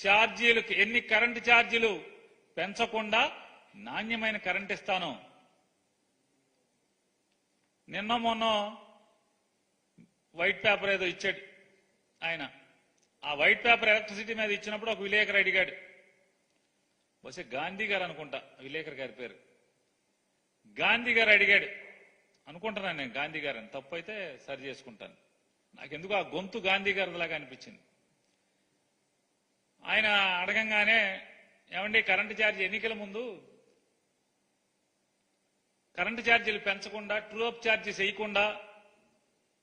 ఛార్జీలకు ఎన్ని కరెంటు ఛార్జీలు పెంచకుండా నాణ్యమైన కరెంట్ ఇస్తాను. నిన్న మొన్న వైట్ పేపర్ ఏదో ఇచ్చాడు ఆయన. ఆ వైట్ పేపర్ ఎలక్ట్రిసిటీ మీద ఇచ్చినప్పుడు ఒక విలేకరు అడిగాడు, బహుశా గాంధీ గారు అనుకుంటా విలేకరు గారి పేరు, గాంధీ గారు అడిగాడు అనుకుంటున్నాను నేను, గాంధీ గారు అని, తప్పు అయితే సరి చేసుకుంటాను. నాకెందుకు ఆ గొంతు గాంధీ గారిలాగా అనిపించింది. ఆయన అడగంగానే, ఏమండి కరెంటు ఛార్జీ ఎన్నికల ముందు కరెంటు ఛార్జీలు పెంచకుండా ట్రూ అప్ ఛార్జీస్ వేయకుండా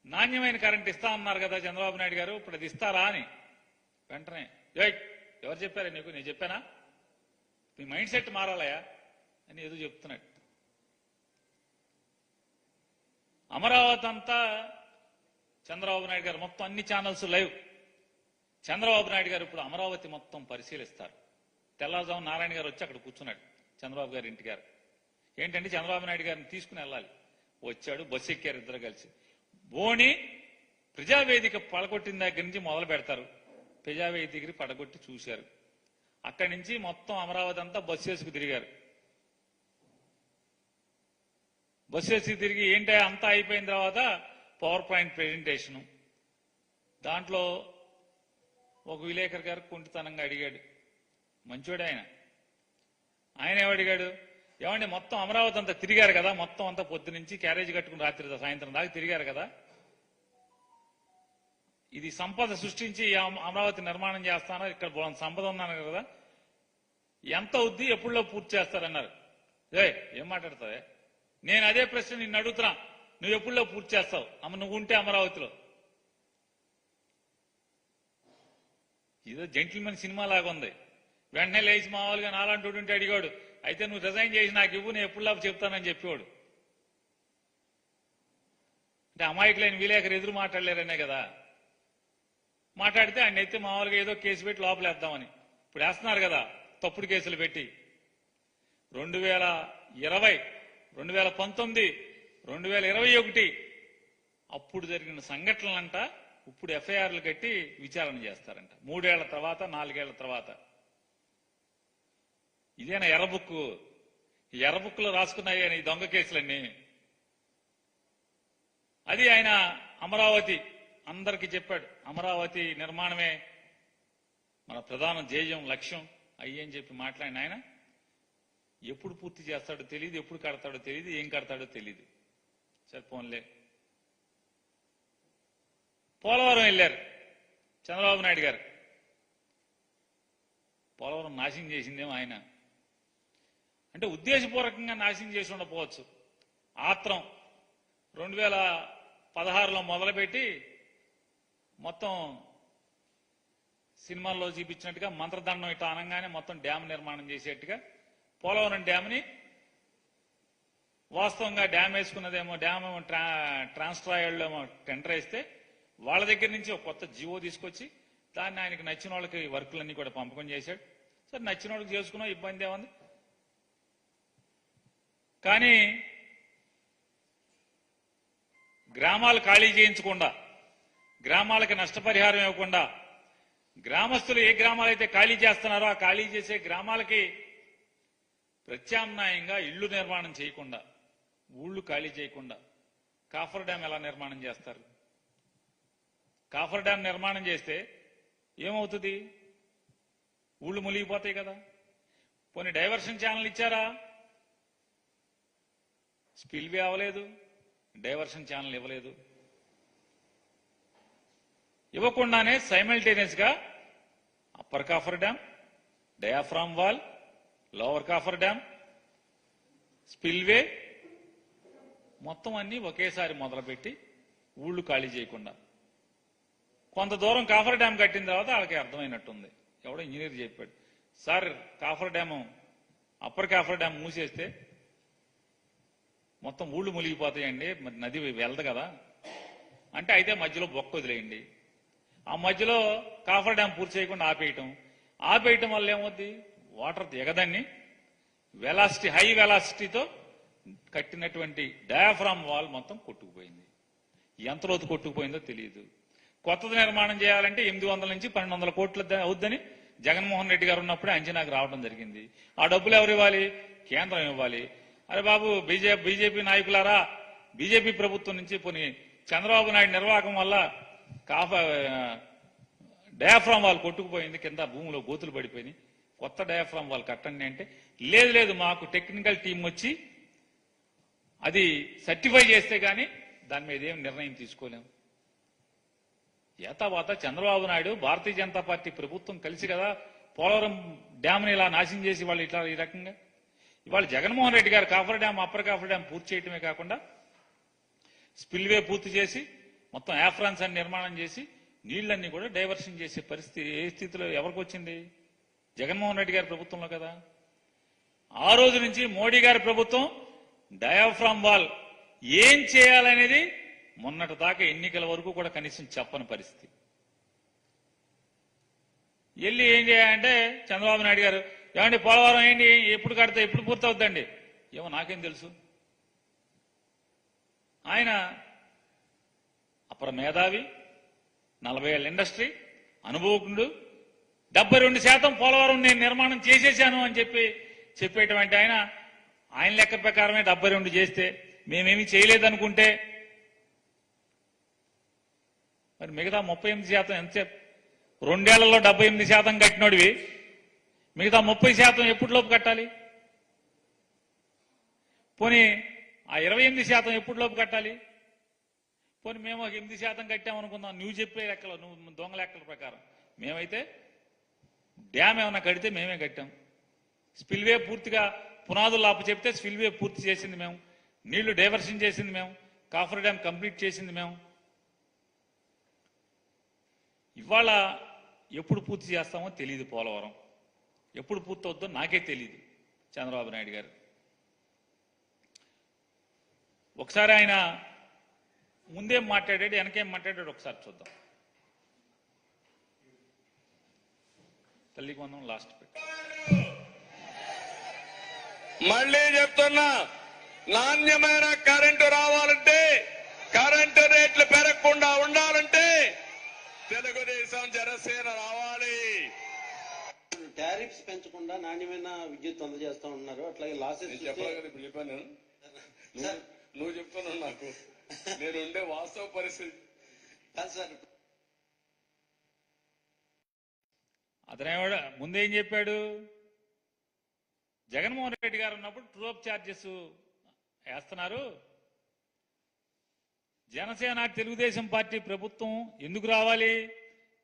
నాణ్యమైన కరెంట్ ఇస్తా అన్నారు కదా చంద్రబాబు నాయుడు గారు, ఇప్పుడు అది ఇస్తారా అని. వెంటనే ఎవరు చెప్పారా నీకు, నేను చెప్పానా, నీ మైండ్ సెట్ మారాలయా అని ఏదో చెప్తున్నాడు. అమరావతి అంతా చంద్రబాబు నాయుడు గారు మొత్తం అన్ని ఛానల్స్ లైవ్. చంద్రబాబు నాయుడు గారు ఇప్పుడు అమరావతి మొత్తం పరిశీలిస్తారు. తెల్లవారుజాము నారాయణ గారు వచ్చి అక్కడ కూర్చున్నాడు చంద్రబాబు గారి ఇంటి గారు. ఏంటంటే చంద్రబాబు నాయుడు గారిని తీసుకుని వెళ్ళాలి. వచ్చాడు, బస్సు ఎక్కారు ఇద్దరు కలిసి. బోని ప్రజావేదిక పడగొట్టిన దగ్గర నుంచి మొదలు పెడతారు. ప్రజావేదిక దగ్గర పడగొట్టి చూశారు. అక్కడి నుంచి మొత్తం అమరావతి అంతా బస్సు వేసుకు తిరిగారు. బస్సు వేసుకు తిరిగి ఏంటి అంతా అయిపోయిన తర్వాత పవర్ పాయింట్ ప్రెజెంటేషను. దాంట్లో ఒక విలేకరు గారు కుంటితనంగా అడిగాడు, మంచోడు ఆయన. ఆయన ఏమడిగాడు, ఏమండి మొత్తం అమరావతి అంతా తిరిగారు కదా, మొత్తం అంతా పొద్దు నుంచి క్యారేజ్ కట్టుకుని రాత్రి సాయంత్రం దాకా తిరిగారు కదా, ఇది సంపద సృష్టించి అమరావతి నిర్మాణం చేస్తానో, ఇక్కడ సంపద ఉన్నాను కదా, ఎంత అవుద్ది, ఎప్పుడులో పూర్తి చేస్తారన్నారు. ఏం మాట్లాడతావే, నేను అదే ప్రశ్న నిన్ను అడుగుతున్నా, నువ్వు ఎప్పుడులో పూర్తి చేస్తావు నువ్వు ఉంటే అమరావతిలో? ఇదో జెంటిల్మెన్ సినిమా లాగా ఉంది. వెంటనే లేచి మామూలుగా నాలాంటి ఉంటే అడిగాడు, అయితే నువ్వు రిజైన్ చేసి నాకు ఇవ్వు, నేను ఎప్పుడులాగా చెప్తానని చెప్పేవాడు. అంటే అమాయకులైన విలేకరు ఎదురు మాట్లాడలేరనే కదా. మాట్లాడితే ఆయన అయితే మామూలుగా ఏదో కేసు పెట్టి లోపలేద్దామని. ఇప్పుడు వేస్తున్నారు కదా తప్పుడు కేసులు పెట్టి. 2020, 2019, 2021 అప్పుడు జరిగిన సంఘటనలంట ఇప్పుడు ఎఫ్ఐఆర్లు కట్టి విచారణ చేస్తారంట 3 ఏళ్ల తర్వాత, 4 ఏళ్ల తర్వాత. ఇదేనా ఎర్రబుక్కు? ఈ ఎర్రబుక్కులో రాసుకున్నాయని ఈ దొంగ కేసులన్నీ. అది ఆయన అమరావతి అందరికీ చెప్పాడు, అమరావతి నిర్మాణమే మన ప్రధాన ధ్యేయం, లక్ష్యం అయ్యని చెప్పి మాట్లాడిన ఆయన ఎప్పుడు పూర్తి చేస్తాడో తెలియదు, ఎప్పుడు కడతాడో తెలియదు, ఏం కడతాడో తెలియదు. సరే పోన్లే. పోలవరం వెళ్ళారు చంద్రబాబు నాయుడు గారు. పోలవరం నాశనం చేసిందేమో ఆయన. అంటే ఉద్దేశపూర్వకంగా నాశనం చేసి ఉండకపోవచ్చు. ఆత్రం 2016లో మొదలుపెట్టి మొత్తం సినిమాల్లో చూపించినట్టుగా మంత్రదండం ఇట్లా అనగానే మొత్తం డ్యామ్ నిర్మాణం చేసేట్టుగా పోలవరం డ్యామ్ని వాస్తవంగా డ్యామ్ వేసుకున్నదేమో, డ్యామ్ ట్రాన్స్ట్రాయల్ ఏమో టెండర్ వేస్తే వాళ్ళ దగ్గర నుంచి ఒక కొత్త జీవో తీసుకొచ్చి దాన్ని ఆయనకి నచ్చిన వాళ్ళకి వర్కులన్నీ కూడా పంపకం చేశాడు. సరే నచ్చిన వాళ్ళకి చేసుకున్నా ఇబ్బంది ఏముంది. కానీ గ్రామాలు ఖాళీ చేయించకుండా, గ్రామాలకి నష్టపరిహారం ఇవ్వకుండా, గ్రామస్తులు ఏ గ్రామాలైతే ఖాళీ చేస్తున్నారో ఆ ఖాళీ చేసే గ్రామాలకి ప్రత్యామ్నాయంగా ఇళ్లు నిర్మాణం చేయకుండా, ఊళ్ళు ఖాళీ చేయకుండా కాఫర్ డ్యాం ఎలా నిర్మాణం చేస్తారు? కాఫర్ డ్యాం నిర్మాణం చేస్తే ఏమవుతుంది? ఊళ్ళు మునిగిపోతాయి కదా. పోనీ డైవర్షన్ ఛానల్ ఇచ్చారా? స్పిల్వే అవ్వలేదు, డైవర్షన్ ఛానల్ ఇవ్వలేదు. ఇవ్వకుండానే సైమల్టేనియస్ గా upper coffer dam, diaphragm wall, lower coffer dam, spillway మొత్తం అన్ని ఒకేసారి మొదలుపెట్టి ఊళ్ళు ఖాళీ చేయకుండా. కొంత దూరం కాఫర్ డ్యాం కట్టిన తర్వాత వాళ్ళకి అర్థమైనట్టుంది. ఎవడో ఇంజనీర్ చెప్పాడు, sir coffer dam, upper coffer dam మూసేస్తే మొత్తం ఊళ్ళు మునిగిపోతాయండి, మరి నది వెళ్దు కదా అంటే, అయితే మధ్యలో బొక్క వదిలేయండి. ఆ మధ్యలో కాఫర్ డ్యాం పూర్తి చేయకుండా ఆపేయటం వల్ల ఏమవుద్ది? వాటర్ దిగదాన్ని వెలాసిటీ, హై వెలాసిటీతో కట్టినటువంటి డయాఫ్రామ్ వాల్ మొత్తం కొట్టుకుపోయింది. ఎంత లోతు కొట్టుకుపోయిందో తెలియదు. కొత్తది నిర్మాణం చేయాలంటే 800 నుంచి 1200 కోట్లు అవుద్దని జగన్మోహన్ రెడ్డి గారు ఉన్నప్పుడే అంచనాకు రావడం జరిగింది. ఆ డబ్బులు ఎవరు ఇవ్వాలి? కేంద్రం ఇవ్వాలి. అరే బాబు, బీజేపీ నాయకులారా, బీజేపీ ప్రభుత్వం నుంచి పోనీ చంద్రబాబు నాయుడు నిర్వాహకం వల్ల డయాఫ్రామ్ వాల్ కొట్టుకుపోయింది, కింద భూమిలో గోతులు పడిపోయినాయి, కొత్త డయాఫ్రామ్ వాల్ కట్టండి అంటే లేదు లేదు, మాకు టెక్నికల్ టీం వచ్చి అది సర్టిఫై చేస్తే గానీ దాని మీద ఏం నిర్ణయం తీసుకోలేము. ఏతావాత చంద్రబాబు నాయుడు భారతీయ జనతా పార్టీ ప్రభుత్వం కలిసి కదా పోలవరం డ్యామ్ని ఇలా నాశనం చేసి వాళ్ళు ఇట్లా ఈ రకంగా ఇవాళ జగన్మోహన్ రెడ్డి గారు coffer dam, upper coffer dam పూర్తి చేయటమే కాకుండా స్పిల్వే పూర్తి చేసి మొత్తం యాఫ్రాన్స్ అని నిర్మాణం చేసి నీళ్లన్నీ కూడా డైవర్షన్ చేసే పరిస్థితి ఏ స్థితిలో ఎవరికి వచ్చింది? జగన్మోహన్ రెడ్డి గారి ప్రభుత్వంలో కదా. ఆ రోజు నుంచి మోడీ గారి ప్రభుత్వం డయాఫ్రామ్ వాల్ ఏం చేయాలనేది మొన్నటి దాకా ఎన్నికల వరకు కూడా కనీసం చెప్పని పరిస్థితి. వెళ్ళి ఏం చేయాలంటే చంద్రబాబు నాయుడు గారు, ఏమండి పోలవరం ఏంటి, ఎప్పుడు కడితే ఎప్పుడు పూర్తవుద్దండి? ఏమో నాకేం తెలుసు. ఆయన అపర మేధావి, 40 ఏళ్ళ ఇండస్ట్రీ అనుభవజ్ఞుడు, 72% పోలవరం నేను నిర్మాణం చేసేశాను అని చెప్పేటువంటి ఆయన లెక్క ప్రకారమే 72 చేస్తే మేమేమీ చేయలేదనుకుంటే మరి మిగతా 38% ఎంతసేపు? 2 ఏళ్లలో 78% కట్టినోడివి, మిగతా 30% ఎప్పటిలోపు కట్టాలి? పోనీ ఆ 28% ఎప్పటిలోపు కట్టాలి? పోనీ మేము ఒక 8% కట్టామనుకుందాం, నువ్వు చెప్పే లెక్కలు, నువ్వు దొంగ లెక్కల ప్రకారం. మేమైతే డ్యామ్ ఏమన్నా కడితే మేమే కట్టాం. స్పిల్వే పూర్తిగా పునాదులు ఆపు చెప్తే స్పిల్వే పూర్తి చేసింది మేము, నీళ్లు డైవర్షన్ చేసింది మేము, కాఫర్ డ్యామ్ కంప్లీట్ చేసింది మేము. ఇవాళ ఎప్పుడు పూర్తి చేస్తామో తెలియదు. పోలవరం ఎప్పుడు పూర్తవుద్దో నాకే తెలియదు. చంద్రబాబు నాయుడు గారు ఒకసారి ఆయన ముందేం మాట్లాడాడు, వెనకేం మాట్లాడాడు ఒకసారి చూద్దాం. తల్లికి వందం లాస్ట్ పెట్టి మళ్ళీ చెప్తున్నా, నాణ్యమైన కరెంటు రావాలంటే, కరెంటు రేట్లు పెరగకుండా ఉండాలంటే తెలుగుదేశం జనసేన రావాలి. టారిఫ్స్ పెంచకుండా నాణ్యమైన విద్యుత్ అందజేస్తా ఉన్నారు. అట్లాగే లాసెస్ చెప్పాను, నువ్వు చెప్తున్నావు నాకు, నేను ఉండే వాస్తవ పరిస్థితి కాదు సార్. అతనేవాడు ముందేం చెప్పాడు? జగన్మోహన్ రెడ్డి గారు ఉన్నప్పుడు ట్రూఅప్ ఛార్జెస్ వేస్తున్నారు, జనసేన తెలుగుదేశం పార్టీ ప్రభుత్వం ఎందుకు రావాలి,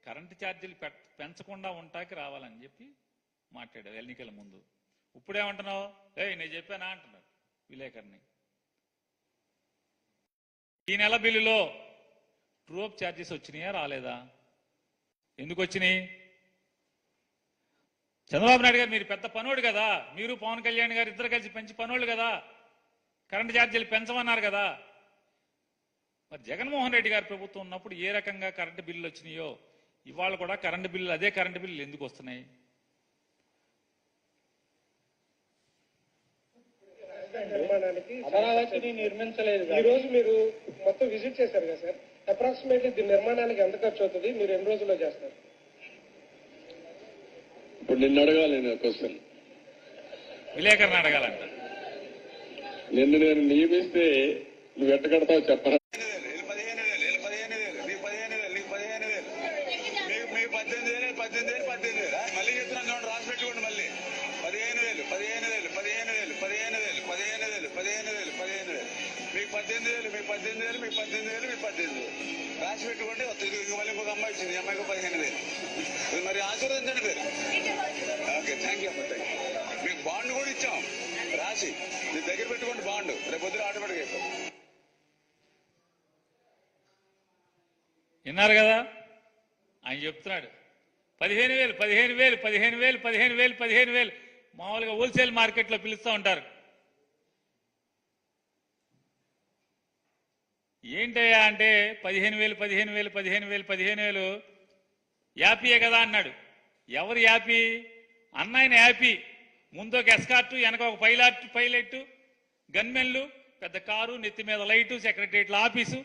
కరెంటు ఛార్జీలు పెంచకుండా ఉంటాకి రావాలని చెప్పి మాట్లాడారు ఎన్నికల ముందు. ఇప్పుడేమంటున్నావు? నేను చెప్పానా అంటున్నాడు విలేకరుని. ఈ నెల బిల్లులో ట్రూఅప్ ఛార్జెస్ వచ్చినాయా రాలేదా? ఎందుకు వచ్చినాయి? చంద్రబాబు నాయుడు గారు మీరు పెద్ద పనోడు కదా, మీరు పవన్ కళ్యాణ్ గారు ఇద్దరు కలిసి పెంచి పనోళ్ళు కదా, కరెంటు ఛార్జీలు పెంచమన్నారు కదా. మరి జగన్మోహన్ రెడ్డి గారి ప్రభుత్వం ఉన్నప్పుడు ఏ రకంగా కరెంటు బిల్లులు వచ్చినాయో ఇవాళ కూడా కరెంటు బిల్లులు, అదే కరెంటు బిల్లులు ఎందుకు వస్తున్నాయి? నిర్మాణానికి అమరావతిని నిర్మించలేదు. ఈ రోజు మీరు మొత్తం విజిట్ చేశారు కదా సార్, అప్రాక్సిమేట్లీ దీని నిర్మాణానికి ఎంత ఖర్చు అవుతుంది, మీరు ఎన్ని రోజుల్లో చేస్తారు? ఇప్పుడు నిన్ను అడగాలి నేను క్వశ్చన్, విలేకరుని అడగాలంట. నిన్ను నేను నియమిస్తే నువ్వు ఎట్ట కడతావు చెప్పరా? మళ్ళీ చెప్తున్నాను చూడండి, రాసి పెట్టుకోండి. మళ్ళీ 15,000 15,000 15,000 15,000 15,000 15,000 15,000 మీకు 18,000 మీకు 18,000 మీకు 18,000 మీకు 18,000 రాసి పెట్టుకోండి. మళ్ళీ ఇంకొక అమ్మాయి వచ్చింది, అమ్మాయికి 15,000. మరి ఆశీర్వదించండి మీరు. ఓకే, థ్యాంక్ యూ అమ్మ. మీకు బాండ్ కూడా ఇచ్చాం రాసి, మీ దగ్గర పెట్టుకోండి బాండ్, రేపు పొద్దున ఆటోమేటిక్ అయిపోతుంది. విన్నారు కదా ఆయన చెప్తున్నాడు. 15,000 15,000 15,000 15,000 15,000 మామూలుగా హోల్సేల్ మార్కెట్లో పిలుస్తూ ఉంటారు. ఏంటయ్యా అంటే 15,000 15,000 15,000 15,000 యాపీయే కదా అన్నాడు. ఎవరు యాపీ? అన్నాయన యాపీ. ముందు ఒక ఎస్కార్టు, వెనక ఒక పైలట్, గన్మెన్లు, పెద్ద కారు, నెత్తి మీద లైటు, సెక్రటరియట్ల ఆఫీసు.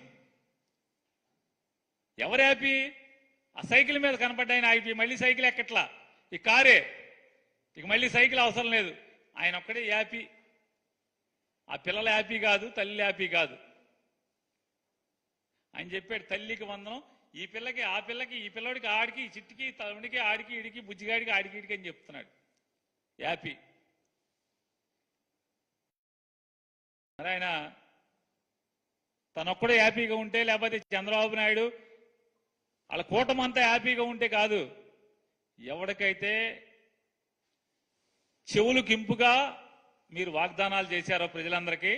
ఎవరు యాపీ? ఆ సైకిల్ మీద కనపడ్డాయన ఆపి, మళ్ళీ సైకిల్ ఎక్కట్లా, ఈ కారే, ఇక మళ్ళీ సైకిల్ అవసరం లేదు. ఆయన ఒక్కడే హ్యాపీ. ఆ పిల్లలు హ్యాపీ కాదు, తల్లి హ్యాపీ కాదు. ఆయన చెప్పాడు తల్లికి వందనం, ఈ పిల్లకి ఆ పిల్లకి, ఈ పిల్లడికి ఆడికి, ఈ చిట్టికి తమ్ముడికి ఆడికి ఇడికి బుజ్జిగాడికి ఆడికి ఇడికి అని చెప్తున్నాడు. హ్యాపీ. మరి ఆయన తనొక్కడే హ్యాపీగా ఉంటే, లేకపోతే చంద్రబాబు నాయుడు వాళ్ళ కూటమంతా హ్యాపీగా ఉంటే కాదు. ఎవరికైతే చెవులకు ఇంపుగా మీరు వాగ్దానాలు చేశారో ప్రజలందరికీ,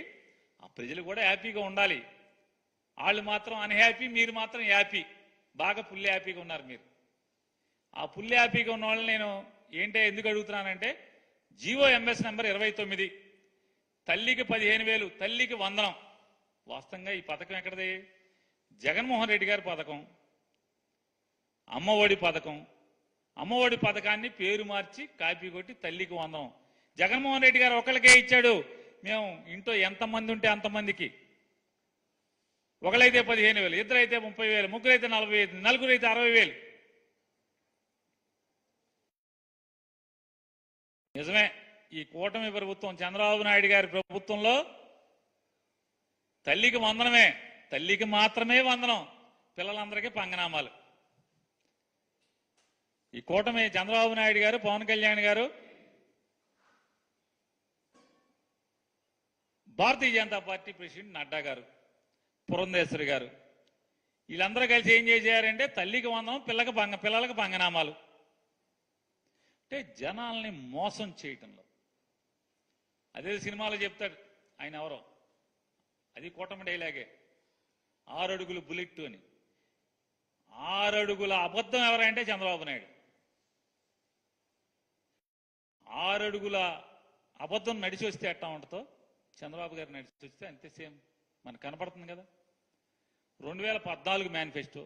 ఆ ప్రజలు కూడా హ్యాపీగా ఉండాలి. వాళ్ళు మాత్రం అన్హ్యాపీ, మీరు మాత్రం హ్యాపీ. బాగా ఫుల్ హ్యాపీగా ఉన్నారు మీరు. ఆ ఫుల్ హ్యాపీగా ఉన్న వాళ్ళని నేను ఎందుకు అడుగుతున్నానంటే, GOMS నెంబర్ 29, తల్లికి 15,000, తల్లికి వందనం. వాస్తవంగా ఈ పథకం ఎక్కడది? జగన్మోహన్ రెడ్డి గారి పథకం, అమ్మఒడి పథకం. అమ్మఒడి పథకాన్ని పేరు మార్చి కాపీ కొట్టి తల్లికి వందనం. జగన్మోహన్ రెడ్డి గారు ఒకరికే ఇచ్చాడు. మేము ఇంట్లో ఎంతమంది ఉంటే అంతమందికి. ఒకళ్ళైతే 15,000, ఇద్దరైతే 30,000, ముగ్గురైతే 40,000, నలుగురైతే 60,000. నిజమే, ఈ కూటమి ప్రభుత్వం చంద్రబాబు నాయుడు గారి ప్రభుత్వంలో తల్లికి వందనమే, తల్లికి మాత్రమే వందనం, పిల్లలందరికీ పంగనామాలు. ఈ కూటమి చంద్రబాబు నాయుడు గారు, పవన్ కళ్యాణ్ గారు, భారతీయ జనతా పార్టీ ప్రెసిడెంట్ నడ్డా గారు, పురంధేశ్వరి గారు, వీళ్ళందరూ కలిసి ఏం చేశారంటే తల్లికి వందనం, పిల్లలకు పంగనామాలు. అంటే జనాల్ని మోసం చేయటంలో. అదే సినిమాలో చెప్తాడు ఆయన ఎవరో, అది కూటమి డైలాగే, 6 అడుగులు బుల్లెట్ అని. 6 అడుగుల అబద్ధం ఎవరంటే చంద్రబాబు నాయుడు. 6 అడుగుల అబద్ధం నడిచి వస్తే ఎట్టా ఉంటుందో చంద్రబాబు గారు నడిచి వస్తే అంతే సేమ్ మనకు కనపడుతుంది కదా. 2014 మేనిఫెస్టో,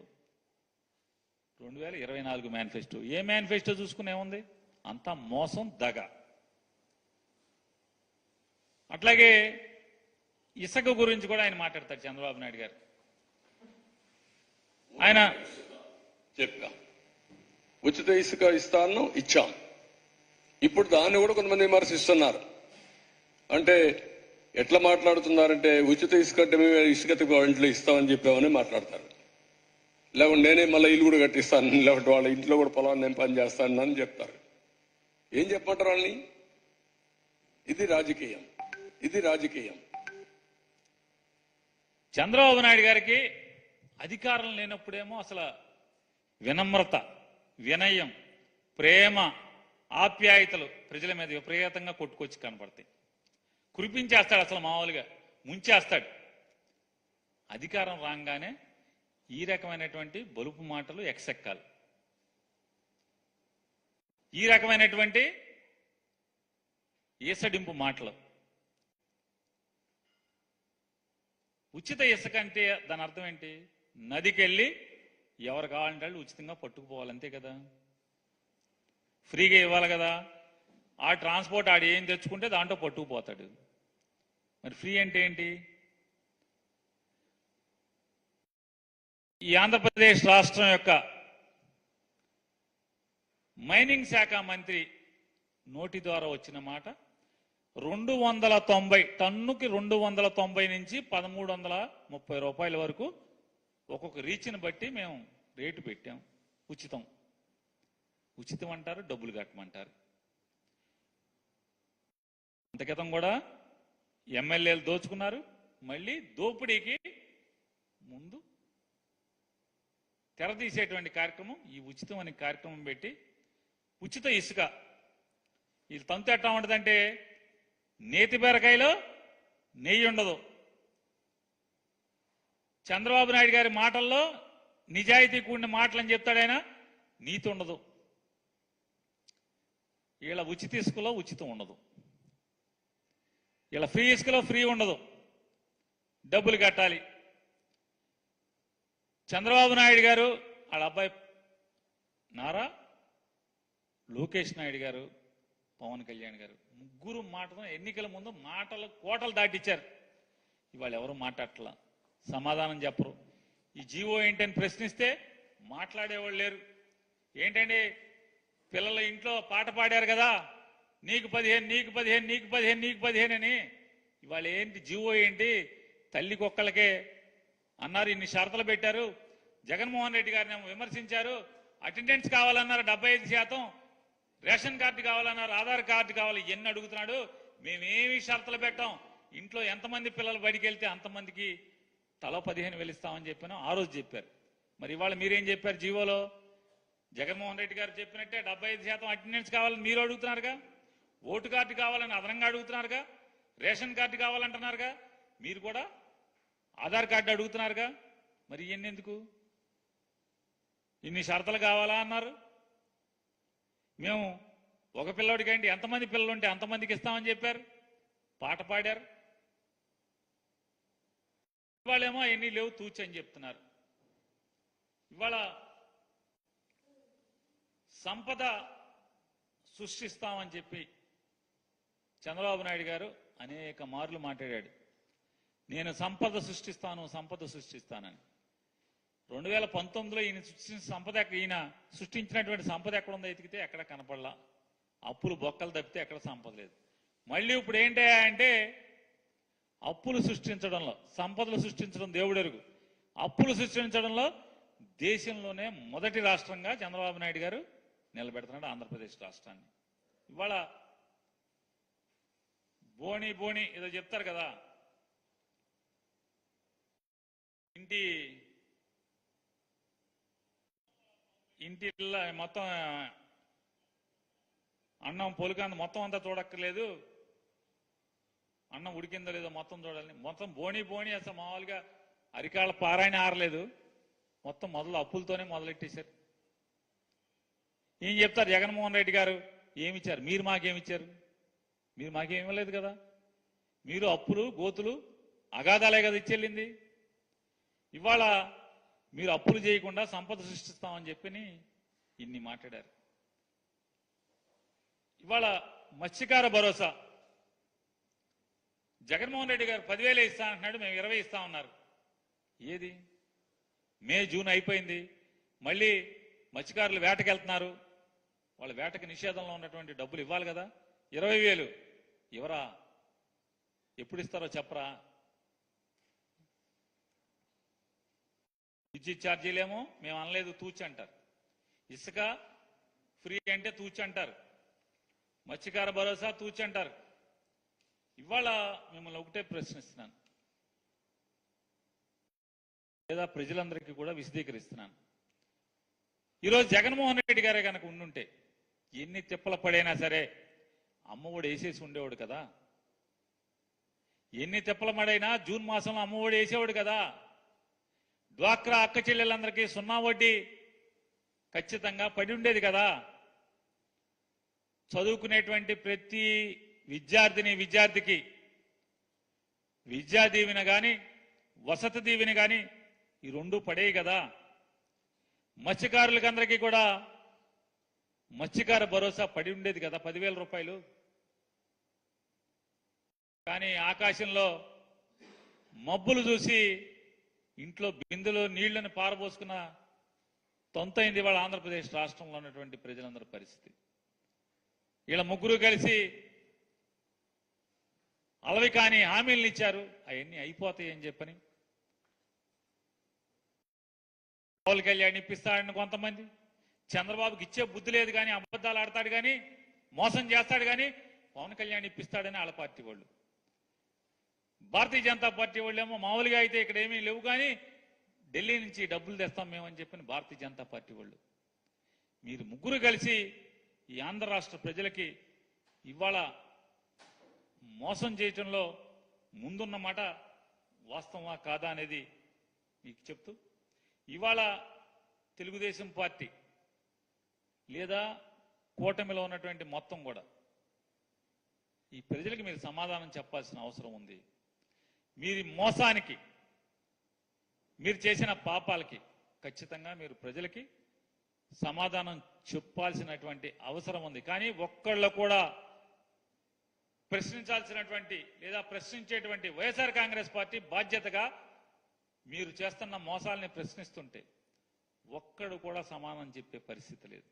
2024 మేనిఫెస్టో. ఏ మేనిఫెస్టో చూసుకునే ఉంది? అంతా మోసం, దగ. అట్లాగే ఇసుక గురించి కూడా ఆయన మాట్లాడతారు చంద్రబాబు నాయుడు గారు. ఆయన చెప్పా, ఉచిత ఇసుక ఇస్తాను, ఇచ్చాం. ఇప్పుడు దాన్ని కూడా కొంతమంది విమర్శిస్తున్నారు. అంటే ఎట్లా మాట్లాడుతున్నారంటే, ఉచిత ఇసుక అంటే మేము ఇసుక ఇంట్లో ఇస్తామని చెప్పామని మాట్లాడతారు. లేకుంటే నేనే మళ్ళీ ఇల్లు కూడా కట్టిస్తాను, లేకపోతే వాళ్ళ ఇంట్లో కూడా పొలాన్ని నేను పని చేస్తాను అని చెప్తారు. ఏం చెప్పమంటారు వాళ్ళని? ఇది రాజకీయం, ఇది రాజకీయం. చంద్రబాబు నాయుడు గారికి అధికారం లేనప్పుడేమో అసలు వినమ్రత, వినయం, ప్రేమ, ఆప్యాయతలు ప్రజల మీద విపరీతంగా కొట్టుకొచ్చి కనపడతాయి. కురిపించేస్తాడు, అసలు మామూలుగా ముంచేస్తాడు. అధికారం రాగానే ఈ రకమైనటువంటి బలుపు మాటలు ఎక్సెక్కాలి, ఈ రకమైనటువంటి ఈసడింపు మాటలు. ఉచిత ఇసుక అంటే దాని అర్థం ఏంటి? నదికి వెళ్ళి ఎవరు కావాలంటే వాళ్ళు ఉచితంగా పట్టుకుపోవాలి, అంతే కదా. ఫ్రీగా ఇవ్వాలి కదా. ఆ ట్రాన్స్పోర్ట్ ఆడు ఏం తెచ్చుకుంటే దాంట్లో పట్టుకుపోతాడు. మరి ఫ్రీ అంటే ఏంటి? ఈ ఆంధ్రప్రదేశ్ రాష్ట్రం యొక్క మైనింగ్ శాఖ మంత్రి నోటి ద్వారా వచ్చిన మాట, 290 టన్నుకి 290 నుంచి 1,330 రూపాయల వరకు ఒక్కొక్క రీచ్ని బట్టి మేము రేటు పెట్టాం. ఉచితం, ఉచితం అంటారు, డబ్బులు కట్టమంటారు. అంత క్రితం కూడా ఎమ్మెల్యేలు దోచుకున్నారు. మళ్ళీ దోపిడీకి ముందు తెరదీసేటువంటి కార్యక్రమం ఈ ఉచితం అనే కార్యక్రమం పెట్టి, ఉచిత ఇసుక ఇది తంతు ఎట్టా ఉంటుందంటే, నేతి బీరకాయలో నెయ్యి ఉండదు. చంద్రబాబు నాయుడు గారి మాటల్లో నిజాయితీ కూడిన మాటలని చెప్తాడైనా, నీతి ఉండదు. వీళ్ళ ఉచిత ఇసుకలో ఉచితం ఉండదు, వీళ్ళ ఫ్రీ ఇసుకలో ఫ్రీ ఉండదు, డబ్బులు కట్టాలి. చంద్రబాబు నాయుడు గారు, వాళ్ళ అబ్బాయి నారా లోకేష్ నాయుడు గారు, పవన్ కళ్యాణ్ గారు, ముగ్గురు మాటతో ఎన్నికల ముందు మాటలు కోటలు దాటిచ్చారు. ఇవాళ ఎవరు మాట్లాడట్లా, సమాధానం చెప్పరు. ఈ జీవో ఏంటని ప్రశ్నిస్తే మాట్లాడేవాళ్ళు లేరు. ఏంటండి పిల్లల ఇంట్లో పాట పాడారు కదా, నీకు 15 నీకు 15 నీకు 15 నీకు 15 అని. ఇవాళ ఏంటి జీవో ఏంటి? తల్లికి ఒక్కళ్ళకే అన్నారు, ఇన్ని షరతులు పెట్టారు. జగన్మోహన్ రెడ్డి గారిని విమర్శించారు. అటెండెన్స్ కావాలన్నారు 75%, రేషన్ కార్డు కావాలన్నారు, ఆధార్ కార్డు కావాలి, ఎన్ని అడుగుతున్నాడు. మేమేమి షరతులు పెట్టాం, ఇంట్లో ఎంతమంది పిల్లలు బడికి వెళ్తే అంతమందికి తలో 15,000 ఇస్తామని చెప్పాను, ఆ రోజు చెప్పారు. మరి ఇవాళ మీరేం చెప్పారు జీవోలో? జగన్మోహన్ రెడ్డి గారు చెప్పినట్టే 75% అటెండెన్స్ కావాలని మీరు అడుగుతున్నారుగా, ఓటు కార్డు కావాలని అదనంగా అడుగుతున్నారుగా, రేషన్ కార్డు కావాలంటున్నారుగా, మీరు కూడా ఆధార్ కార్డు అడుగుతున్నారుగా. మరి ఇవన్నీ ఎందుకు? ఇన్ని షరతులు కావాలా అన్నారు. మేము ఒక పిల్లడికంటే ఎంతమంది పిల్లలు ఉంటే అంతమందికి ఇస్తామని చెప్పారు, పాట పాడారు. ఇవాళేమో ఎన్ని లేవు తూచి అని చెప్తున్నారు. ఇవాళ సంపద సృష్టిస్తామని చెప్పి చంద్రబాబు నాయుడు గారు అనేక మార్లు మాట్లాడాడు. నేను సంపద సృష్టిస్తానని. 2019లో ఈయన సృష్టించిన సంపద, ఈయన సృష్టించినటువంటి సంపద ఎక్కడుందో ఎతికితే ఎక్కడ కనపడలా. అప్పులు బొక్కలు తప్పితే ఎక్కడ సంపద లేదు. మళ్ళీ ఇప్పుడు ఏంటి అంటే అప్పులు సృష్టించడంలో, సంపదలు సృష్టించడం దేవుడెరుగు, అప్పులు సృష్టించడంలో దేశంలోనే మొదటి రాష్ట్రంగా చంద్రబాబు నాయుడు గారు నిలబెడుతున్నాడు ఆంధ్రప్రదేశ్ రాష్ట్రాన్ని. ఇవాళ బోణి ఏదో చెప్తారు కదా, ఇంటి మొత్తం అన్నం పొలికంద మొత్తం అంతా చూడక్కర్లేదు, అన్నం ఉడికిందో లేదో మొత్తం చూడాలని. మొత్తం బోణి అసలు మామూలుగా అరికాళ్ళ పారాయణ ఆరలేదు, మొత్తం మొదలు అప్పులతోనే మొదలెట్టేశారు. ఏం చెప్తారు జగన్మోహన్ రెడ్డి గారు? ఏమిచ్చారు? మీరు మాకేమిచ్చారు? మీరు మాకేమి ఇవ్వలేదు కదా. మీరు అప్పులు గోతులు అగాధాలే కదా ఇచ్చెళ్ళింది. ఇవాళ మీరు అప్పులు చేయకుండా సంపద సృష్టిస్తామని చెప్పి ఇన్ని మాట్లాడారు. ఇవాళ మత్స్యకార భరోసా జగన్మోహన్ రెడ్డి గారు 10,000 ఇస్తా అంటున్నాడు, మేము 20 ఇస్తామన్నారు. ఏది? మే జూన్ అయిపోయింది, మళ్ళీ మత్స్యకారులు వేటకెళ్తున్నారు, వాళ్ళ వేటకి నిషేధంలో ఉన్నటువంటి డబ్బులు ఇవ్వాలి కదా. 20,000 ఇవరా? ఎప్పుడు ఇస్తారో చెప్పరా? విద్యుత్ ఛార్జీలేమో మేము అనలేదు తూచి అంటారు, ఇసుక ఫ్రీ అంటే తూచి అంటారు, మత్స్యకార భరోసా తూచి అంటారు. ఇవాళ మిమ్మల్ని ఒకటే ప్రశ్నిస్తున్నాను, లేదా ప్రజలందరికీ కూడా విశదీకరిస్తున్నాను. ఈరోజు జగన్మోహన్ రెడ్డి గారే కనుక ఉండుంటే ఎన్ని తిప్పల పడైనా సరే అమ్మఒడి వేసేసి ఉండేవాడు కదా. ఎన్ని తిప్పల పడైనా జూన్ మాసంలో అమ్మఒడి వేసేవాడు కదా. డ్వాక్రా అక్క చెల్లెలందరికీ 0 వడ్డీ ఖచ్చితంగా పడి ఉండేది కదా. చదువుకునేటువంటి ప్రతి విద్యార్థికి విద్యా దీవెన కానీ వసతి దీవెన కానీ ఈ 2 పడేవి కదా. మత్స్యకారులకందరికీ కూడా మత్స్యకార భరోసా పడి ఉండేది కదా 10,000 రూపాయలు. కానీ ఆకాశంలో మబ్బులు చూసి ఇంట్లో బిందెలో నీళ్లను పారబోసుకున్న తొంతైంది వాళ్ళ ఆంధ్రప్రదేశ్ రాష్ట్రంలో ఉన్నటువంటి ప్రజలందరి పరిస్థితి. వీళ్ళ ముగ్గురు కలిసి అలవి కాని హామీలను ఇచ్చారు, అవన్నీ అయిపోతాయని చెప్పని. పవన్ కళ్యాణ్ ఇప్పిస్తాడని కొంతమంది, చంద్రబాబుకి ఇచ్చే బుద్ధి లేదు కానీ అబద్ధాలు ఆడతాడు కానీ మోసం చేస్తాడు కానీ పవన్ కళ్యాణ్ ఇప్పిస్తాడని వాళ్ళ పార్టీ వాళ్ళు. భారతీయ జనతా పార్టీ వాళ్ళేమో మామూలుగా అయితే ఇక్కడ ఏమీ లేవు కానీ ఢిల్లీ నుంచి డబ్బులు తెస్తాం మేమని చెప్పిన భారతీయ జనతా పార్టీ వాళ్ళు. మీరు ముగ్గురు కలిసి ఈ ఆంధ్ర రాష్ట్ర ప్రజలకి ఇవాళ మోసం చేయటంలో ముందున్నమాట వాస్తవమా కాదా అనేది మీకు చెప్తూ, ఇవాళ తెలుగుదేశం పార్టీ లేదా కూటమిలో ఉన్నటువంటి మొత్తం కూడా ఈ ప్రజలకు మీరు సమాధానం చెప్పాల్సిన అవసరం ఉంది. మీరు మోసానికి, మీరు చేసిన పాపాలకి ఖచ్చితంగా మీరు ప్రజలకి సమాధానం చెప్పాల్సినటువంటి అవసరం ఉంది. కానీ ఒక్కళ్ళు కూడా ప్రశ్నించాల్సినటువంటి లేదా ప్రశ్నించేటువంటి వైఎస్ఆర్ కాంగ్రెస్ పార్టీ బాధ్యతగా మీరు చేస్తున్న మోసాలని ప్రశ్నిస్తుంటే ఒక్కడు కూడా సమాధానం చెప్పే పరిస్థితి లేదు.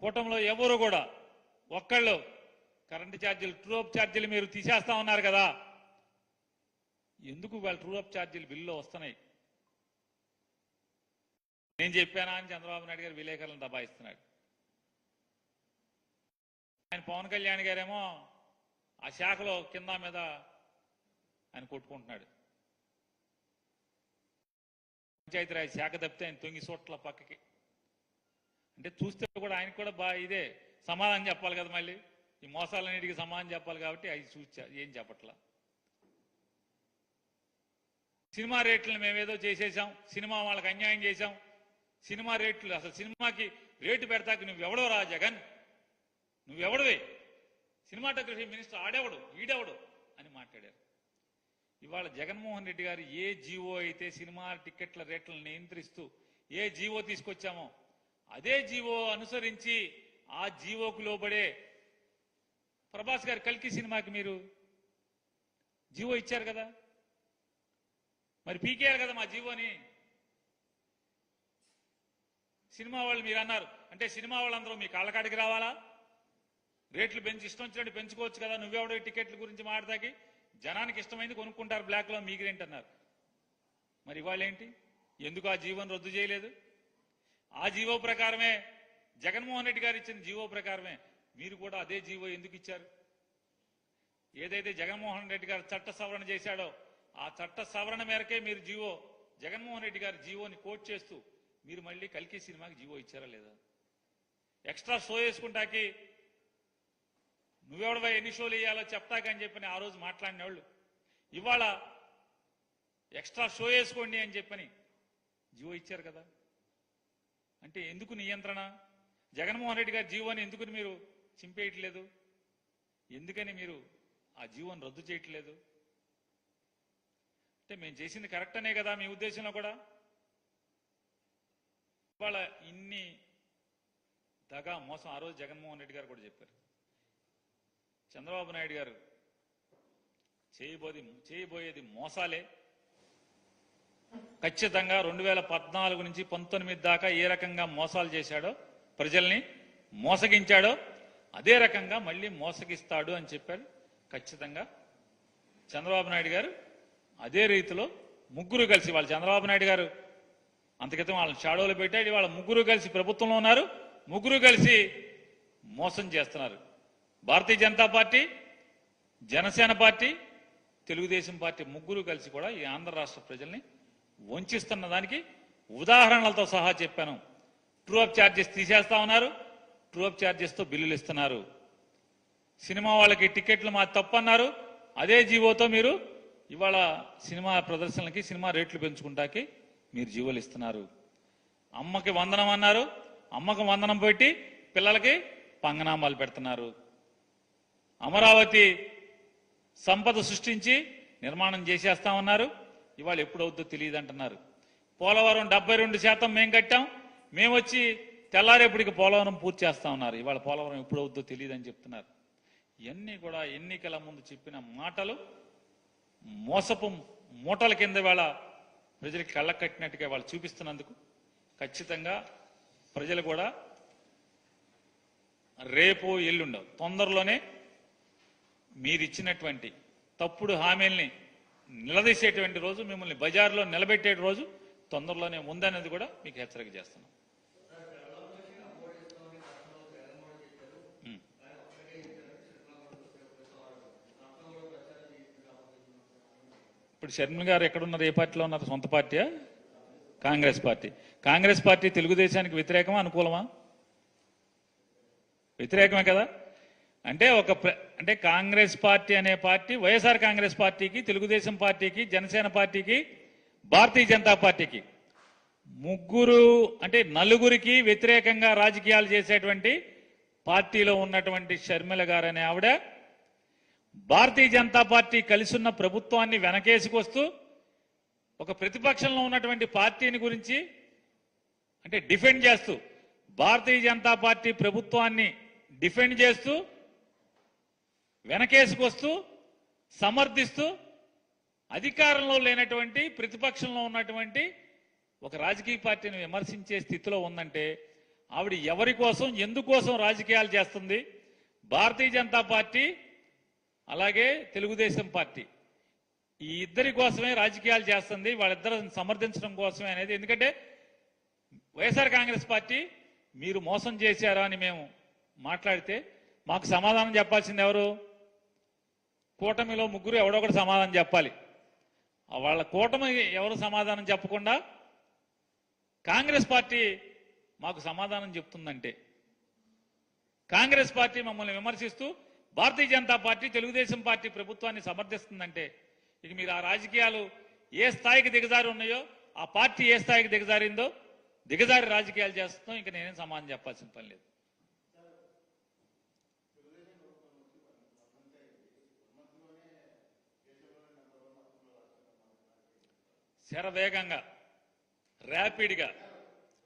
కూటమిలో ఎవరు కూడా ఒక్కళ్ళు కరెంటు ఛార్జీలు ట్రూ అప్ ఛార్జీలు మీరు తీసేస్తా ఉన్నారు కదా, ఎందుకు వాళ్ళ ట్రూ అప్ ఛార్జీలు బిల్లులో వస్తున్నాయి? నేను చెప్పానా అని చంద్రబాబు నాయుడు గారు విలేకరులను దబాయిస్తున్నాడు. ఆయన పవన్ కళ్యాణ్ గారేమో ఆ శాఖలో కింద మీద ఆయన కొట్టుకుంటున్నాడు. పంచాయతీరాజ్ శాఖ తప్పితే ఆయన తొంగి సోట్ల పక్కకి. అంటే చూస్తే కూడా ఆయనకు కూడా ఇదే సమాధానం చెప్పాలి కదా, మళ్ళీ ఈ మోసాలన్నిటికీ సమాధానం చెప్పాలి కాబట్టి అవి చూచా ఏం చెప్పట్లా. సినిమా రేట్లను మేమేదో చేసేసాం, సినిమా వాళ్ళకి అన్యాయం చేశాం, సినిమా రేట్లు అసలు సినిమాకి రేటు పెడతాక నువ్వెవడో రా జగన్, నువ్వెవడవే, సినిమాటోగ్రఫీ మినిస్టర్ ఆడెవడు ఈడెవడు అని మాట్లాడారు. ఇవాళ జగన్మోహన్ రెడ్డి గారు ఏ జీవో అయితే సినిమా టికెట్ల రేట్లను నియంత్రిస్తూ ఏ జీవో తీసుకొచ్చామో అదే జీవో అనుసరించి ఆ జీవోకు లోబడే ప్రభాస్ గారు కల్కి సినిమాకి మీరు జీవో ఇచ్చారు కదా, మరి పీకేయాలి కదా మా జీవోని. సినిమా వాళ్ళు మీరు అన్నారు అంటే సినిమా వాళ్ళందరూ మీ కాళ్ళకాడికి రావాలా, రేట్లు పెంచి ఇష్టం వచ్చినట్టు పెంచుకోవచ్చు కదా, నువ్వెవడో టికెట్ల గురించి మాట్లాడతాకి, జనానికి ఇష్టమైంది కొనుక్కుంటారు బ్లాక్లో మీరేంటన్నారు. మరి ఇవాళ ఏంటి, ఎందుకు ఆ జీవోని రద్దు చేయలేదు? ఆ జీవో ప్రకారమే జగన్మోహన్ రెడ్డి గారు ఇచ్చిన జీవో ప్రకారమే మీరు కూడా అదే జీవో ఎందుకు ఇచ్చారు? ఏదైతే జగన్మోహన్ రెడ్డి గారు చట్ట సవరణ చేశాడో ఆ చట్ట సవరణ మేరకే మీరు జీవో జగన్మోహన్ రెడ్డి గారి జీవోని కోట్ చేస్తూ మీరు మళ్ళీ కల్కి సినిమాకి జీవో ఇచ్చారా లేదా? ఎక్స్ట్రా షో వేసుకుంటాకి నువ్వెవడవా ఎన్ని షోలు వేయాలో చెప్తాకని చెప్పని ఆ రోజు మాట్లాడిన వాళ్ళు ఇవాళ ఎక్స్ట్రా షో వేసుకోండి అని చెప్పని జీవో ఇచ్చారు కదా. అంటే ఎందుకు నియంత్రణ? జగన్మోహన్ రెడ్డి గారి జీవోని ఎందుకు మీరు చింపేయట్లేదు? ఎందుకని మీరు ఆ జీవోని రద్దు చేయట్లేదు? అంటే మేము చేసింది కరెక్ట్ అనే కదా మీ ఉద్దేశంలో కూడా? ఇవాళ ఇన్ని దగా మోసం ఆ రోజు జగన్మోహన్ రెడ్డి గారు కూడా చెప్పారు. చంద్రబాబు నాయుడు గారు చేయబోయేది మోసాలే. ఖచ్చితంగా 2014 నుంచి 19 దాకా ఏ రకంగా మోసాలు చేశాడో, ప్రజల్ని మోసగించాడో అదే రకంగా మళ్ళీ మోసగిస్తాడు అని చెప్పాడు. ఖచ్చితంగా చంద్రబాబు నాయుడు గారు అదే రీతిలో ముగ్గురు కలిసి, వాళ్ళు చంద్రబాబు నాయుడు గారు అంతక్రితం వాళ్ళని షాడోలు పెట్టాడు, వాళ్ళ ముగ్గురు కలిసి ప్రభుత్వంలో ఉన్నారు, ముగ్గురు కలిసి మోసం చేస్తున్నారు. Bharatiya Janata Party, Janasena Party, Telugu Desam Party ముగ్గురు కలిసి కూడా ఈ ఆంధ్ర రాష్ట్ర ప్రజల్ని వంచిస్తున్న దానికి ఉదాహరణలతో సహా చెప్పాను. ట్రూ అప్ ఛార్జెస్ తీసేస్తా ఉన్నారు, ట్రూ అప్ ఛార్జెస్తో బిల్లులు ఇస్తున్నారు. సినిమా వాళ్ళకి టికెట్లు మా తప్పన్నారు, అదే జీవోతో మీరు ఇవాళ సినిమా ప్రదర్శనలకి సినిమా రేట్లు పెంచుకుంటాకి మీరు జీవోలు ఇస్తున్నారు. అమ్మకి వందనం అన్నారు, అమ్మకి వందనం పెట్టి పిల్లలకి పంగనామాలు పెడుతున్నారు. అమరావతి సంపద సృష్టించి నిర్మాణం చేసేస్తా ఉన్నారు, ఇవాళ ఎప్పుడవుద్దో తెలియదు అంటున్నారు. పోలవరం 72% మేము కట్టాం, మేము వచ్చి తెల్లారేపటికి పోలవరం పూర్తి చేస్తా ఉన్నారు, ఇవాళ పోలవరం ఎప్పుడవుద్దో తెలియదు అని చెప్తున్నారు. ఇవన్నీ కూడా ఎన్నికల ముందు చెప్పిన మాటలు మోసపు మూటల కింద వాళ్ళ ప్రజలకి కళ్ళకు కట్టినట్టుగా వాళ్ళు చూపిస్తున్నందుకు ఖచ్చితంగా ప్రజలు కూడా రేపు ఎల్లుండవు తొందరలోనే మీరిచ్చినటువంటి తప్పుడు హామీల్ని నిలదీసేటువంటి రోజు, మిమ్మల్ని బజార్లో నిలబెట్టే రోజు తొందరలోనే ఉందనేది కూడా మీకు హెచ్చరిక చేస్తున్నాం. ఇప్పుడు షర్మిల గారు ఎక్కడున్నారు, ఏ పార్టీలో ఉన్నారు? సొంత పార్టీయా? కాంగ్రెస్ పార్టీ. కాంగ్రెస్ పార్టీ తెలుగుదేశానికి వ్యతిరేకమా అనుకూలమా? వ్యతిరేకమే కదా. అంటే అంటే కాంగ్రెస్ పార్టీ అనే పార్టీ వైఎస్ఆర్ కాంగ్రెస్ పార్టీకి, తెలుగుదేశం పార్టీకి, జనసేన పార్టీకి, భారతీయ జనతా పార్టీకి ముగ్గురు అంటే నలుగురికి వ్యతిరేకంగా రాజకీయాలు చేసేటువంటి పార్టీలో ఉన్నటువంటి షర్మిల గారు అనే ఆవిడ భారతీయ జనతా పార్టీ కలిసున్న ప్రభుత్వాన్ని వెనకేసుకొస్తూ ఒక ప్రతిపక్షంలో ఉన్నటువంటి పార్టీని గురించి అంటే డిఫెండ్ చేస్తూ, భారతీయ జనతా పార్టీ ప్రభుత్వాన్ని డిఫెండ్ చేస్తూ, వెనకేసుకొస్తూ, సమర్థిస్తూ, అధికారంలో లేనటువంటి ప్రతిపక్షంలో ఉన్నటువంటి ఒక రాజకీయ పార్టీని విమర్శించే స్థితిలో ఉందంటే ఆవిడ ఎవరి కోసం ఎందుకోసం రాజకీయాలు చేస్తుంది? భారతీయ జనతా పార్టీ అలాగే తెలుగుదేశం పార్టీ ఈ ఇద్దరి కోసమే రాజకీయాలు చేస్తుంది, వాళ్ళిద్దరిని సమర్థించడం కోసమే అనేది. ఎందుకంటే వైఎస్ఆర్ కాంగ్రెస్ పార్టీ మీరు మోసం చేశారా అని మేము మాట్లాడితే మాకు సమాధానం చెప్పాల్సింది ఎవరు? కూటమిలో ముగ్గురు ఎవడో ఒకటి సమాధానం చెప్పాలి. వాళ్ళ కూటమి ఎవరు సమాధానం చెప్పకుండా కాంగ్రెస్ పార్టీ మాకు సమాధానం చెప్తుందంటే, కాంగ్రెస్ పార్టీ మమ్మల్ని విమర్శిస్తూ భారతీయ జనతా పార్టీ తెలుగుదేశం పార్టీ ప్రభుత్వాన్ని సమర్థిస్తుందంటే, ఇక మీరు ఆ రాజకీయాలు ఏ స్థాయికి దిగజారి ఉన్నాయో, ఆ పార్టీ ఏ స్థాయికి దిగజారిందో, దిగజారి రాజకీయాలు చేస్తున్నాం. ఇంకా నేనేం సమాధానం చెప్పాల్సిన పని లేదు. శరవేగంగా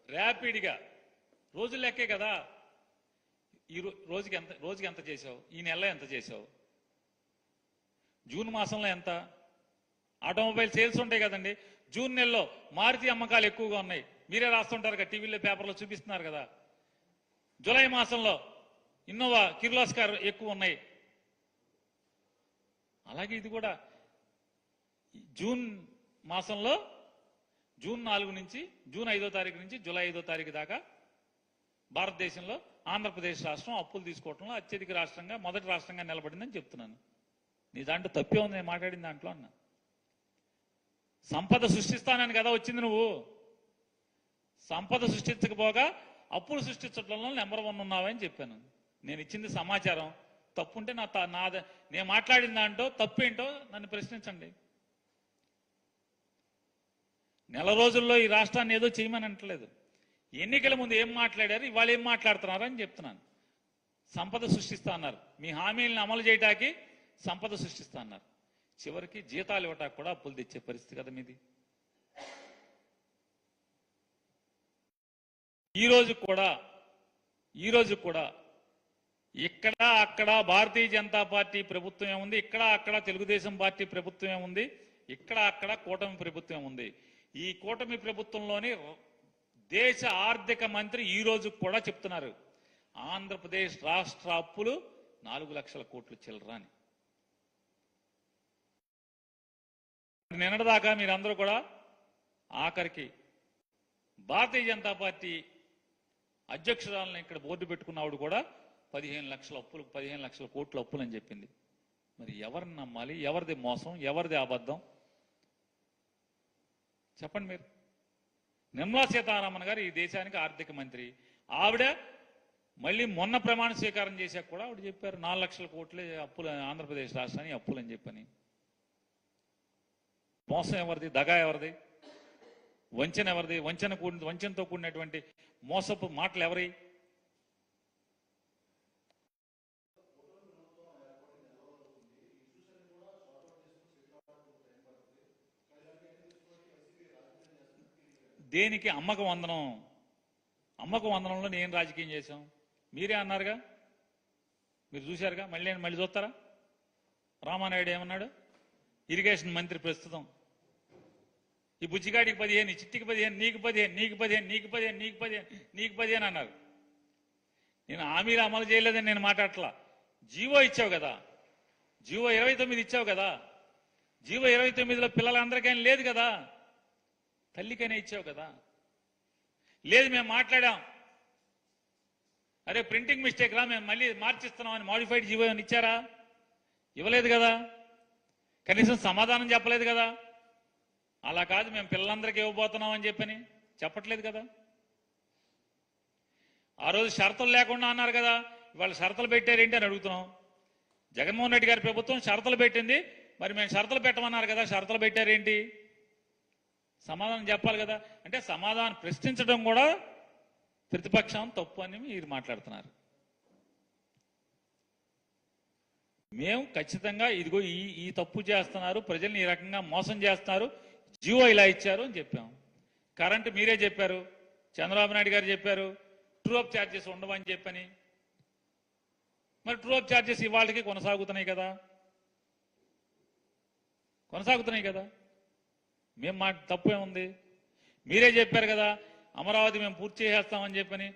ర్యాపిడ్గా రోజులు లెక్కే కదా. ఈ రోజుకి ఎంత చేసావు? ఈ నెలలో ఎంత చేసావు? జూన్ మాసంలో ఎంత? ఆటోమొబైల్ సేల్స్ ఉంటాయి కదండి. జూన్ నెలలో మారుతి అమ్మకాలు ఎక్కువగా ఉన్నాయి, మీరే రాస్తుంటారు కదా, టీవీలో పేపర్లో చూపిస్తున్నారు కదా. జూలై మాసంలో ఇన్నోవా కిర్లోస్కర్ ఎక్కువ ఉన్నాయి. అలాగే ఇది కూడా జూన్ మాసంలో జూన్ 4 నుంచి జూన్ 5వ తారీఖు నుంచి జూలై 5వ తారీఖు దాకా భారతదేశంలో ఆంధ్రప్రదేశ్ రాష్ట్రం అప్పులు తీసుకోవడంలో అత్యధిక రాష్ట్రంగా మొదటి రాష్ట్రంగా నిలబడిందని చెప్తున్నాను. నీ దాంట్లో తప్పే ఉంది నేను మాట్లాడిన దాంట్లో అన్నా. సంపద సృష్టిస్తానని కదా వచ్చింది నువ్వు. సంపద సృష్టించకపోగా అప్పులు సృష్టించడంలో నెంబర్ 1 ఉన్నావని చెప్పాను. నేను ఇచ్చింది సమాచారం. తప్పుంటే నేను మాట్లాడిన దాంట్లో తప్పేంటో నన్ను ప్రశ్నించండి. నెల రోజుల్లో ఈ రాష్ట్రాన్ని ఏదో చేయమని అంటలేదు. ఎన్నికల ముందు ఏం మాట్లాడారు, ఇవాళ ఏం మాట్లాడుతున్నారు అని చెప్తున్నాను. సంపద సృష్టిస్తా అన్నారు, మీ హామీలను అమలు చేయటానికి సంపద సృష్టిస్తా అన్నారు. చివరికి జీతాలు ఇవ్వటానికి కూడా అప్పులు తెచ్చే పరిస్థితి కదా మీది. ఈ రోజు కూడా ఇక్కడ అక్కడ భారతీయ జనతా పార్టీ ప్రభుత్వమే ఉంది, ఇక్కడ అక్కడ తెలుగుదేశం పార్టీ ప్రభుత్వమే ఉంది, ఇక్కడ అక్కడ కూటమి ప్రభుత్వం ఉంది. ఈ కూటమి ప్రభుత్వంలోని దేశ ఆర్థిక మంత్రి ఈ రోజు కూడా చెప్తున్నారు ఆంధ్రప్రదేశ్ రాష్ట్ర అప్పులు 4 లక్షల కోట్లు చిల్లర అని. నిన్నటిదాకా మీరందరూ కూడా ఆఖరికి భారతీయ జనతా పార్టీ అధ్యక్షురాలను ఇక్కడ బోర్డు పెట్టుకున్నవాడు కూడా 15 లక్షల కోట్ల అప్పులు అని చెప్పింది. మరి ఎవరిని నమ్మాలి? ఎవరిది మోసం? ఎవరిది అబద్ధం? చెప్పండి మీరు. నిర్మలా సీతారామన్ గారు ఈ దేశానికి ఆర్థిక మంత్రి. ఆవిడ మళ్ళీ మొన్న ప్రమాణ స్వీకారం చేశాక కూడా ఆవిడ చెప్పారు 4 లక్షల కోట్లే అప్పులు ఆంధ్రప్రదేశ్ రాష్ట్రానికి అప్పులని చెప్పని. మోసం ఎవరిది? దగా ఎవరిది? వంచన ఎవరిది? వంచనతో కూడినటువంటి మోసపు మాటలు ఎవరి? దేనికి? అమ్మక వందనంలో నేను రాజకీయం చేశాం మీరే అన్నారుగా, మీరు చూశారుగా. మళ్ళీ చూస్తారా? రామానాయుడు ఏమన్నాడు? ఇరిగేషన్ మంత్రి ప్రస్తుతం, ఈ బుజ్జిగాడికి 15, చిట్టికి 15, నీకు 15, నీకు 15, నీకు 15, నీకు 15, నీకు 15 అన్నారు. నేను హామీలు అమలు చేయలేదని నేను మాట్లాడట్లా. జీవో ఇచ్చావు కదా, జీవో 29 ఇచ్చావు కదా. జీవో 29లో పిల్లలందరికైనా లేదు కదా, తల్లికైనా ఇచ్చావు కదా. లేదు మేము మాట్లాడాం, అరే ప్రింటింగ్ మిస్టేక్ రా మేము మళ్ళీ మార్చిస్తున్నామని మాడిఫైడ్ జీవో అని ఇచ్చారా? ఇవ్వలేదు కదా. కనీసం సమాధానం చెప్పలేదు కదా. అలా కాదు మేము పిల్లలందరికీ ఇవ్వబోతున్నాం అని చెప్పట్లేదు కదా. ఆ రోజు షరతులు లేకుండా అన్నారు కదా, ఇవాళ షరతులు పెట్టారేంటి అని అడుగుతున్నాం. జగన్మోహన్ రెడ్డి గారి ప్రభుత్వం షరతులు పెట్టింది, మరి మేము షరతులు పెట్టమన్నారు కదా, షరతులు పెట్టారేంటి? సమాధానం చెప్పాలి కదా. అంటే సమాధానం ప్రశ్నించడం కూడా ప్రతిపక్షం తప్పు అని మీరు మాట్లాడుతున్నారు. మేము ఖచ్చితంగా ఇదిగో ఈ తప్పు చేస్తున్నారు, ప్రజల్ని ఈ రకంగా మోసం చేస్తున్నారు, జీవో ఇలా ఇచ్చారు అని చెప్పాం. కరెంటు మీరే చెప్పారు, చంద్రబాబు నాయుడు గారు చెప్పారు ట్రూ అప్ ఛార్జెస్ ఉండవని చెప్పని. మరి ట్రూ అప్ ఛార్జెస్ ఇవాళకి కొనసాగుతున్నాయి కదా. మేము మా తప్పు ఏముంది? మీరే చెప్పారు కదా అమరావతి మేము పూర్తి చేసేస్తామని చెప్పని.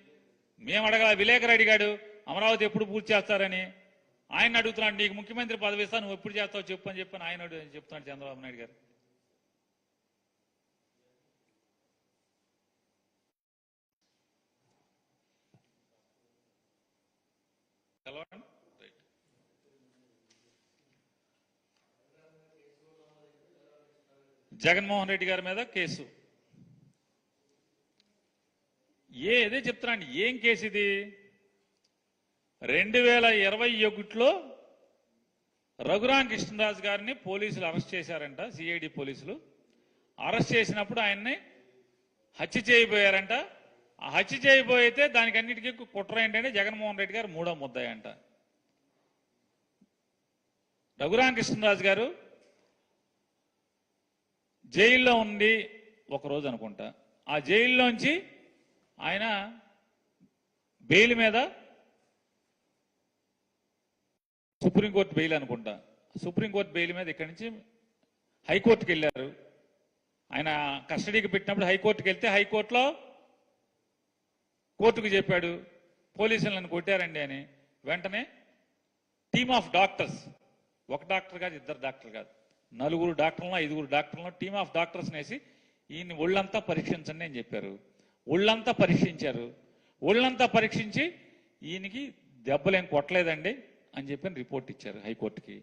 మేము అడగల, విలేకరు అడిగాడు అమరావతి ఎప్పుడు పూర్తి చేస్తారని. ఆయన అడుగుతున్నాడు, నీకు ముఖ్యమంత్రి పదవి ఇస్తా, నువ్వు ఎప్పుడు చేస్తావు చెప్పు అని చెప్పని ఆయన చెప్తున్నాడు చంద్రబాబు నాయుడు గారు. జగన్మోహన్ రెడ్డి గారి మీద కేసు. ఇదే చెప్తున్నాండి, ఏం కేసు ఇది? 2021లో రఘురామ కృష్ణరాజు గారిని పోలీసులు అరెస్ట్ చేశారంట, సిఐడి పోలీసులు. అరెస్ట్ చేసినప్పుడు ఆయన్ని హత్య చేయబోయారంట. ఆ హత్య చేయబోయితే దానికి అన్నిటికీ కుట్ర ఏంటంటే జగన్మోహన్ రెడ్డి గారు మూడో ముద్దాయి అంట. రఘురామ కృష్ణరాజు గారు జైల్లో ఉండి ఒకరోజు అనుకుంటా, ఆ జైల్లోంచి ఆయన బెయిల్ మీద, సుప్రీంకోర్టు బెయిల్ అనుకుంటా, సుప్రీంకోర్టు బెయిల్ మీద ఇక్కడి నుంచి హైకోర్టుకి వెళ్ళారు. ఆయన కస్టడీకి పెట్టినప్పుడు హైకోర్టుకి వెళ్తే హైకోర్టులో కోర్టుకు చెప్పాడు పోలీసులు నన్ను కొట్టారండి అని. వెంటనే టీమ్ ఆఫ్ డాక్టర్స్, ఒక డాక్టర్ కాదు, ఇద్దరు డాక్టర్ కాదు, 4 డాక్టర్లను 5 డాక్టర్లను టీమ్ ఆఫ్ డాక్టర్స్ వేసి ఈయన్ని ఒళ్ళంతా పరీక్షించండి అని చెప్పారు. ఒళ్ళంతా పరీక్షించారు. ఒళ్ళంతా పరీక్షించి ఈయనకి దెబ్బలేం కొట్టలేదండి అని చెప్పి రిపోర్ట్ ఇచ్చారు హైకోర్టుకి.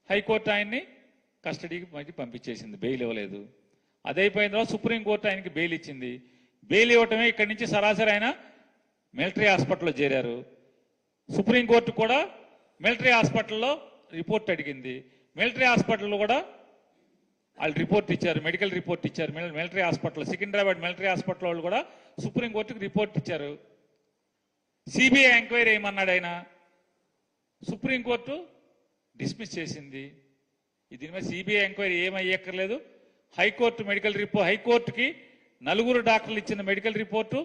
హైకోర్టు ఆయన్ని కస్టడీకి మధ్య పంపించేసింది, బెయిల్ ఇవ్వలేదు. అదైపోయిన తర్వాత సుప్రీంకోర్టు ఆయనకి బెయిల్ ఇచ్చింది. బెయిల్ ఇవ్వటమే ఇక్కడి నుంచి సరాసరి ఆయన మిలిటరీ హాస్పిటల్లో చేరారు. సుప్రీంకోర్టు కూడా మిలిటరీ హాస్పిటల్లో రిపోర్ట్ అడిగింది. మిలిటరీ హాస్పిటల్లో కూడా వాళ్ళు రిపోర్ట్ ఇచ్చారు, మెడికల్ రిపోర్ట్ ఇచ్చారు. Military hospital, Secunderabad military hospital వాళ్ళు కూడా సుప్రీంకోర్టుకు రిపోర్ట్ ఇచ్చారు. సిబిఐ ఎంక్వైరీ ఏమన్నాడు ఆయన, సుప్రీంకోర్టు డిస్మిస్ చేసింది. దీని మీద సిబిఐ ఎంక్వైరీ ఏమయ్యక్కర్లేదు. హైకోర్టు మెడికల్ రిపోర్ట్, హైకోర్టుకి 4 డాక్టర్లు ఇచ్చిన మెడికల్ రిపోర్టు,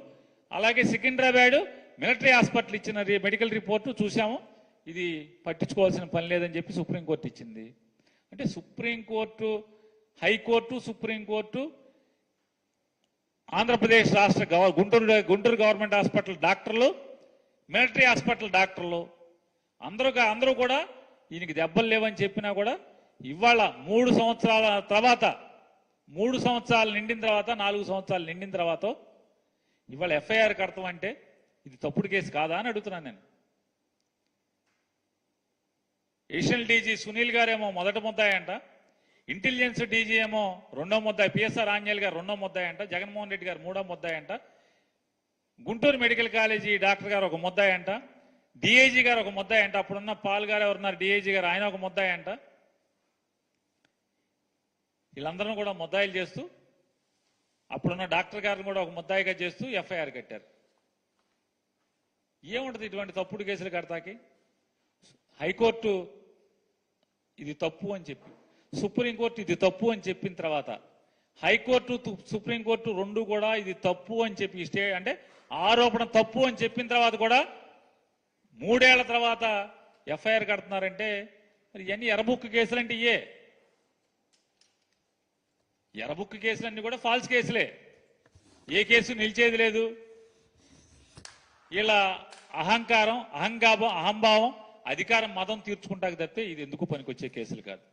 అలాగే సికింద్రాబాద్ మిలిటరీ హాస్పిటల్ ఇచ్చిన మెడికల్ రిపోర్టు చూసాము, ఇది పట్టించుకోవాల్సిన పని లేదని చెప్పి సుప్రీంకోర్టు ఇచ్చింది. అంటే సుప్రీంకోర్టు, హైకోర్టు, సుప్రీంకోర్టు, ఆంధ్రప్రదేశ్ రాష్ట్ర గుంటూరు గవర్నమెంట్ హాస్పిటల్ డాక్టర్లు, మిలిటరీ హాస్పిటల్ డాక్టర్లు అందరూ కూడా ఈయనకి దెబ్బలు లేవని చెప్పినా కూడా ఇవాళ 3 సంవత్సరాల తర్వాత, 3 సంవత్సరాలు నిండిన తర్వాత, 4 సంవత్సరాలు నిండిన తర్వాత ఇవాళ ఎఫ్ఐఆర్ కడతాం అంటే ఇది తప్పుడు కేసు కాదా అని అడుగుతున్నాను నేను. ఏషియన్ డీజీ సునీల్ గారేమో మొదటి ముద్దాయి అంట, ఇంటెలిజెన్స్ డీజీ ఏమో రెండో ముద్దాయి, పిఎస్ఆర్ ఆంజనేయులు గారు రెండో ముద్దాయి అంట, జగన్మోహన్ రెడ్డి గారు మూడో ముద్దాయి అంట, గుంటూరు మెడికల్ కాలేజీ డాక్టర్ గారు ఒక ముద్దాయి అంట, డిఐజీ గారు ఒక ముద్దాయి అంట, అప్పుడున్న పాల్ గారు ఎవరున్నారు డిఐజీ గారు, ఆయన ఒక ముద్దాయి అంట. వీళ్ళందరూ కూడా ముద్దాయిలు చేస్తూ, అప్పుడున్న డాక్టర్ గారిని కూడా ఒక ముద్దాయిగా చేస్తూ ఎఫ్ఐఆర్ కట్టారు. ఏముంటుంది ఇటువంటి తప్పుడు కేసులు కడతాకి? హైకోర్టు ఇది తప్పు అని చెప్పి, సుప్రీంకోర్టు ఇది తప్పు అని చెప్పిన తర్వాత, హైకోర్టు సుప్రీంకోర్టు రెండు కూడా ఇది తప్పు అని చెప్పి అంటే ఆరోపణ తప్పు అని చెప్పిన తర్వాత కూడా 3 ఏళ్ల తర్వాత ఎఫ్ఐఆర్ కడుతున్నారంటే మరి ఇవన్నీ ఎర్రబుక్ కేసులు అంటే ఎర్రబుక్ కేసులన్నీ కూడా ఫాల్స్ కేసులే. ఏ కేసు నిలిచేది లేదు. ఇలా అహంకారం, అహంభావం, అధికారం మదం తీర్చుకుంటాక తప్పితే ఇది ఎందుకు పనికొచ్చే కేసులు కాదు.